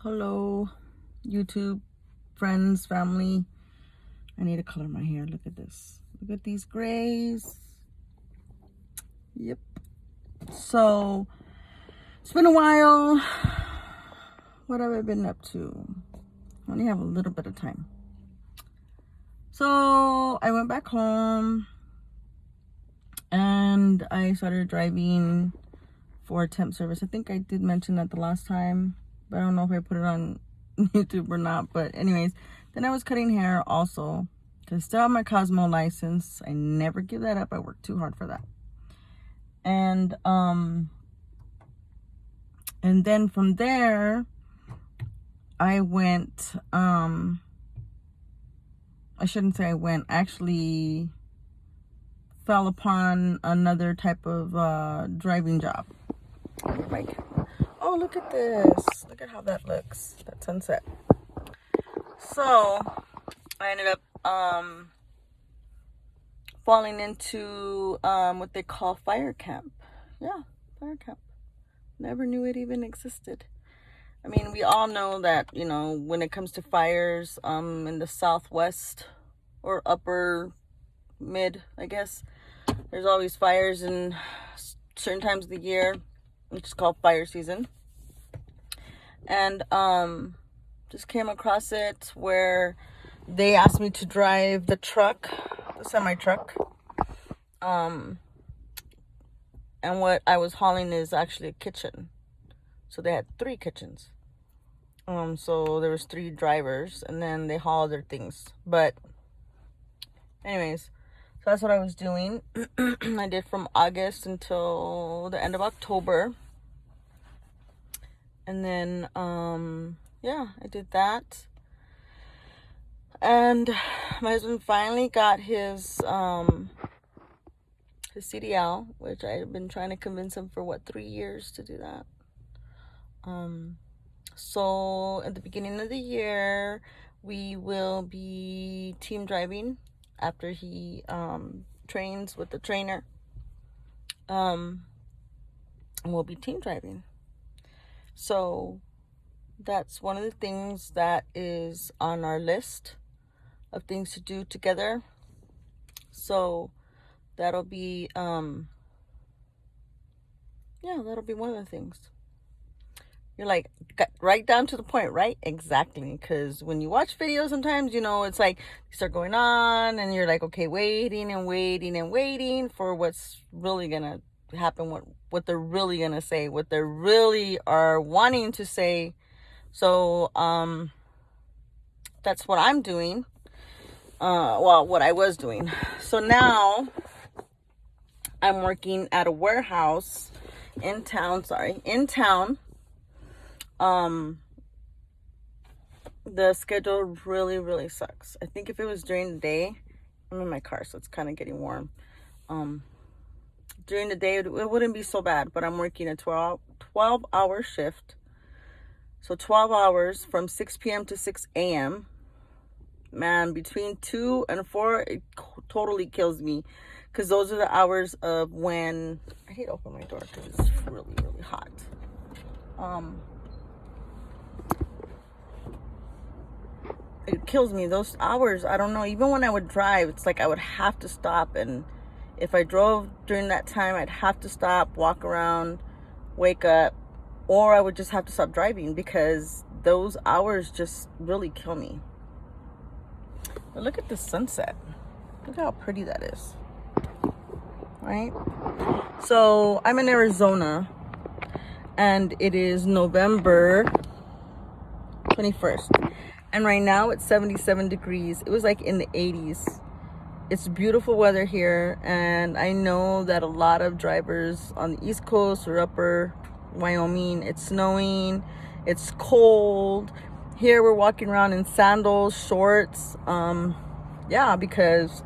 Hello, YouTube friends, family. I need to color my hair. Look at this. Look at these grays. Yep. So, it's been a while. What have I been up to? I only have a little bit of time. So, I went back home and I started driving for temp service. I think I did mention that the last time, but I don't know if I put it on YouTube or not. But anyways, then I was cutting hair also because I still have my Cosmo license. I never give that up. I work too hard for that. And then from there I went I shouldn't say I went, actually fell upon another type of driving job. Like, oh, look at this. Look at how that looks, that sunset. So I ended up falling into what they call fire camp. Yeah, fire camp. Never knew it even existed. I mean, we all know that, you know, when it comes to fires in the Southwest or upper mid, I guess, there's always fires in certain times of the year, which is called fire season. And just came across it where they asked me to drive the truck, the semi-truck. And what I was hauling is actually a kitchen. So they had 3 kitchens. So there was 3 drivers, and then they haul their things. But anyways, so that's what I was doing. I did from August until the end of October. And then, yeah, I did that. And my husband finally got his CDL, which I've been trying to convince him for 3 years to do that. So at the beginning of the year, we will be team driving after he trains with the trainer. And we'll be team driving. So that's one of the things that is on our list of things to do together. So that'll be that'll be one of the things. You're like, right down to the point, right? Exactly. Because when you watch videos, sometimes, you know, it's like you start going on and you're like, okay, waiting and waiting and waiting for what's really going to happen, what they're really going to say, what they really are wanting to say. So that's what I'm doing. What I was doing. So now I'm working at a warehouse in town. The schedule really sucks. I think if it was during the day, I'm in my car, so it's kind of getting warm. During the day, it wouldn't be so bad, but I'm working a 12-hour shift. So 12 hours from 6 p.m. to 6 a.m. Man, between 2 and 4, it totally kills me. Because those are the hours of when... I hate to open my door because it's really hot. It kills me. Those hours, I don't know. Even when I would drive, it's like I would have to stop. And if I drove during that time, I'd have to stop, walk around, wake up. Or I would just have to stop driving because those hours just really kill me. But look at the sunset. Look how pretty that is. Right? So I'm in Arizona and it is November 21st. And right now it's 77 degrees. It was like in the 80s. It's beautiful weather here. And I know that a lot of drivers on the East Coast or upper Wyoming, it's snowing, it's cold. Here we're walking around in sandals, shorts. Because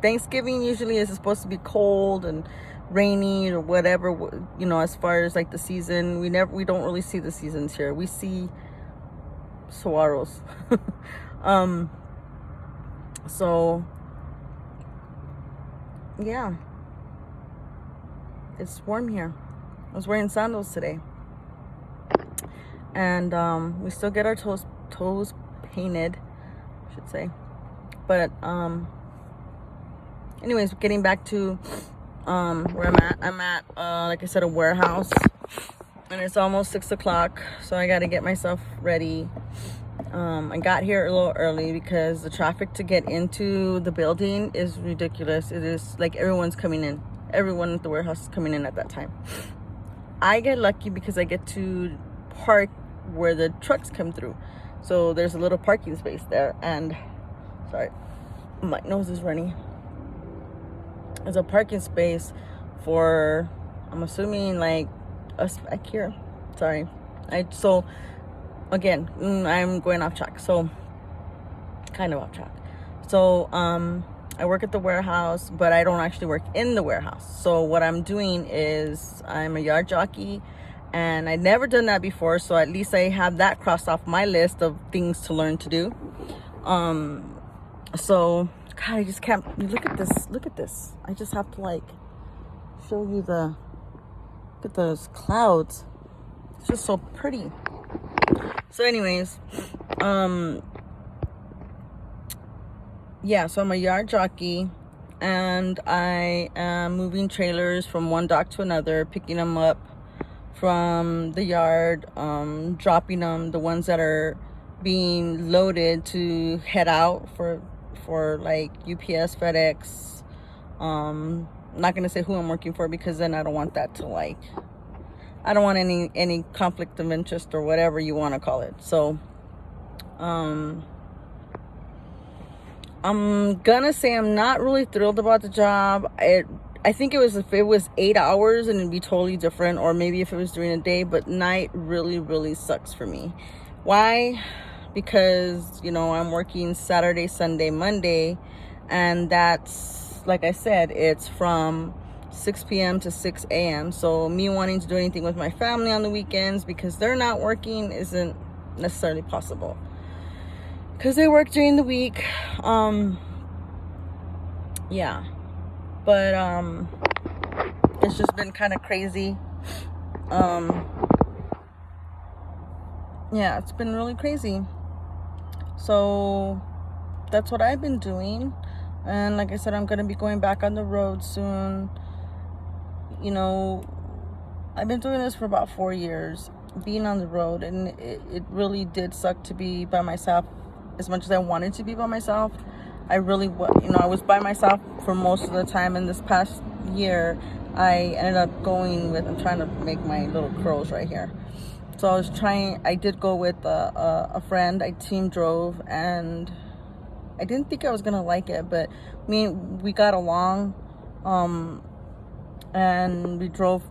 Thanksgiving usually is supposed to be cold and rainy or whatever, you know, as far as like the season. We don't really see the seasons here. We see saguaros. So yeah, it's warm here. I was wearing sandals today. and we still get our toes painted, I should say. But anyways, getting back to where I'm at like I said, a warehouse, and it's almost 6 o'clock, so I got to get myself ready. I got here a little early because the traffic to get into the building is ridiculous. It is like everyone at the warehouse is coming in at that time. I get lucky because I get to park where the trucks come through, so there's a little parking space there. And sorry, my nose is runny. There's a parking space for, I'm assuming, like us back here. Sorry. So again, I'm going off track. So kind of off track. So I work at the warehouse, but I don't actually work in the warehouse. So what I'm doing is I'm a yard jockey, and I'd never done that before. So at least I have that crossed off my list of things to learn to do. So God, I just can't look at this. I just have to like show you look at those clouds. It's just so pretty. So anyways, yeah, so I'm a yard jockey, and I am moving trailers from one dock to another, picking them up from the yard, dropping them, the ones that are being loaded to head out for like UPS, FedEx. I'm not gonna say who I'm working for, because then I don't want that to like, I don't want any conflict of interest or whatever you want to call it. So I'm gonna say I'm not really thrilled about the job. I think it was, if it was 8 hours, and it'd be totally different, or maybe if it was during the day, but night really sucks for me. Why? Because, you know, I'm working Saturday, Sunday, Monday, and that's, like I said, it's from 6 p.m. to 6 a.m. So me wanting to do anything with my family on the weekends because they're not working isn't necessarily possible, because they work during the week. Yeah, but it's just been kind of crazy. Yeah, it's been really crazy. So that's what I've been doing, and like I said, I'm gonna be going back on the road soon. You know, I've been doing this for about 4 years, being on the road, and it really did suck to be by myself. As much as I wanted to be by myself, I was by myself for most of the time. In this past year, I ended up going with, I'm trying to make my little curls right here. So I did go with a friend. I team drove, and I didn't think I was gonna like it, but we got along, and we drove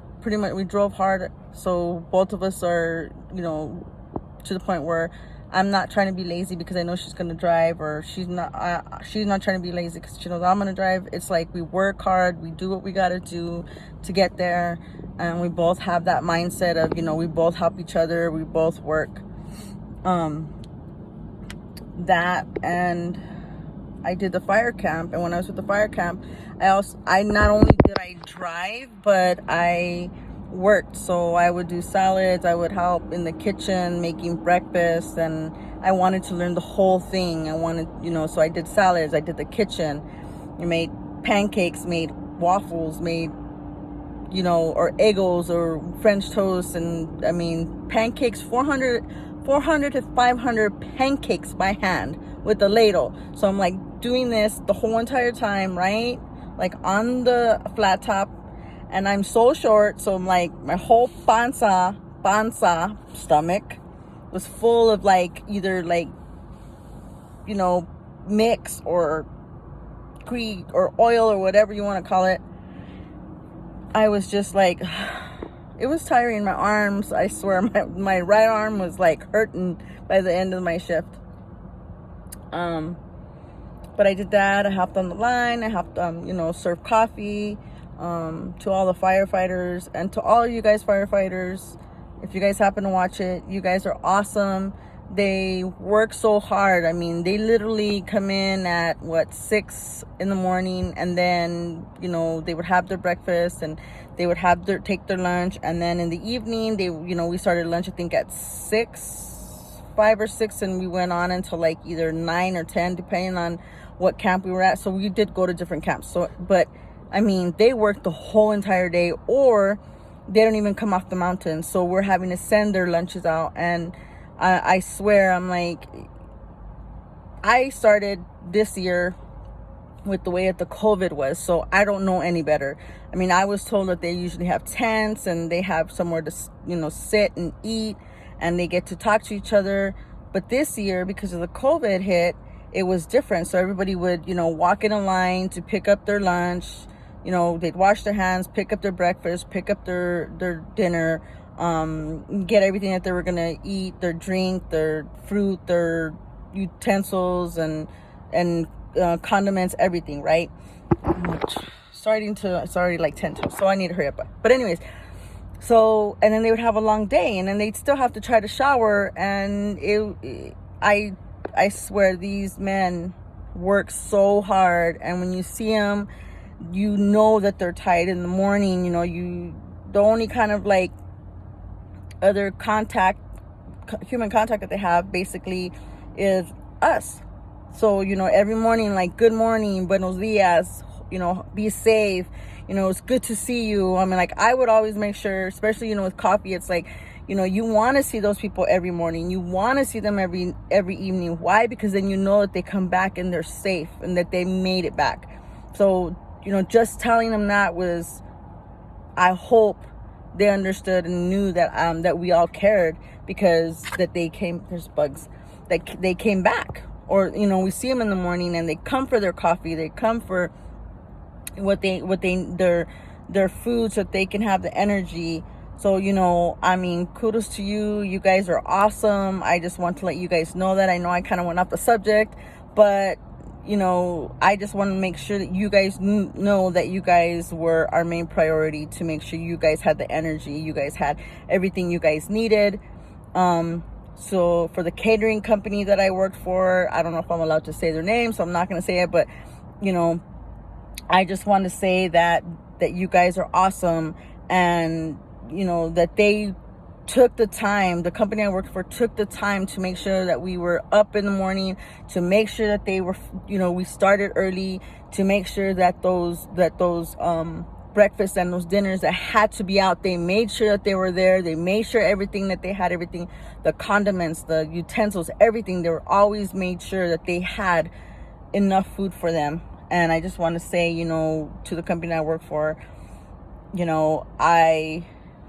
hard. So both of us are, you know, to the point where I'm not trying to be lazy because I know she's gonna drive, or she's not trying to be lazy because she knows I'm gonna drive. It's like we work hard, we do what we gotta do to get there, and we both have that mindset of, you know, we both help each other, we both work. That, and I did the fire camp, and when I was with the fire camp, I not only did I drive, but I worked. So I would do salads, I would help in the kitchen making breakfast, and I wanted to learn the whole thing. I wanted, you know, so I did salads, I did the kitchen, I made pancakes, made waffles, made, you know, or Eggos or French toast, and I mean pancakes, 400 to 500 pancakes by hand with a ladle. So I'm like doing this the whole entire time, right? Like on the flat top, and I'm so short, so I'm like, my whole panza stomach was full of like either like, you know, mix or grease or oil or whatever you want to call it. I was just like, it was tiring. My arms, I swear, my right arm was like hurting by the end of my shift. But I did that. I hopped on the line. I helped, you know, serve coffee to all the firefighters, and to all of you guys firefighters. If you guys happen to watch it, you guys are awesome. they work so hard. I mean, they literally come in at 6 in the morning, and then, you know, they would have their breakfast, and they would have take their lunch, and then in the evening they, you know, we started lunch I think at 5 or 6, and we went on until like either 9 or 10, depending on what camp we were at. So we did go to different camps. So, but I mean, they worked the whole entire day, or they don't even come off the mountain. So we're having to send their lunches out. And I swear, I'm like, I started this year with the way that the COVID was, so I don't know any better. I mean, I was told that they usually have tents, and they have somewhere to, you know, sit and eat, and they get to talk to each other. But this year, because of the COVID hit, it was different. So everybody would, you know, walk in a line to pick up their lunch. You know, they'd wash their hands, pick up their breakfast, pick up their dinner, get everything that they were gonna eat, their drink, their fruit, their utensils, and condiments, everything, right? It's already like 10 so I need to hurry up. But anyways, so, and then they would have a long day, and then they'd still have to try to shower, and I swear, these men work so hard, and when you see them, you know that they're tired in the morning. You know, the only kind of like other human contact that they have basically is us. So, you know, every morning, like, good morning, buenos dias, you know, be safe, you know, it's good to see you. I mean, like, I would always make sure, especially, you know, with coffee, it's like, you know, you want to see those people every morning. You want to see them every evening. Why? Because then you know that they come back and they're safe, and that they made it back. So, you know, just telling them that was, I hope they understood and knew that that we all cared, because that they came, there's bugs, that they came back. Or, you know, we see them in the morning, and they come for their coffee, they come for their food, so that they can have the energy. So, you know, I mean, kudos to you. You guys are awesome. I just want to let you guys know that. I know I kind of went off the subject, but, you know, I just want to make sure that you guys know that you guys were our main priority, to make sure you guys had the energy, you guys had everything you guys needed. So for the catering company that I worked for, I don't know if I'm allowed to say their name, so I'm not going to say it, but, you know, I just want to say that you guys are awesome, and, you know, that they took the time, the company I worked for took the time to make sure that we were up in the morning, to make sure that they were, you know, we started early, to make sure that those breakfasts and those dinners that had to be out, they made sure that they were there. They made sure everything, that they had everything, the condiments, the utensils, everything, they were always made sure that they had enough food for them. And I just want to say, you know, to the company I work for, you know, I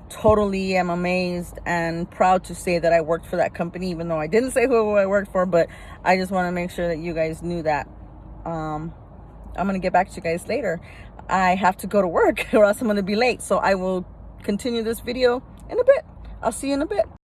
totally am amazed and proud to say that I worked for that company, even though I didn't say who I worked for. But I just want to make sure that you guys knew that. I'm going to get back to you guys later. I have to go to work or else I'm going to be late. So I will continue this video in a bit. I'll see you in a bit.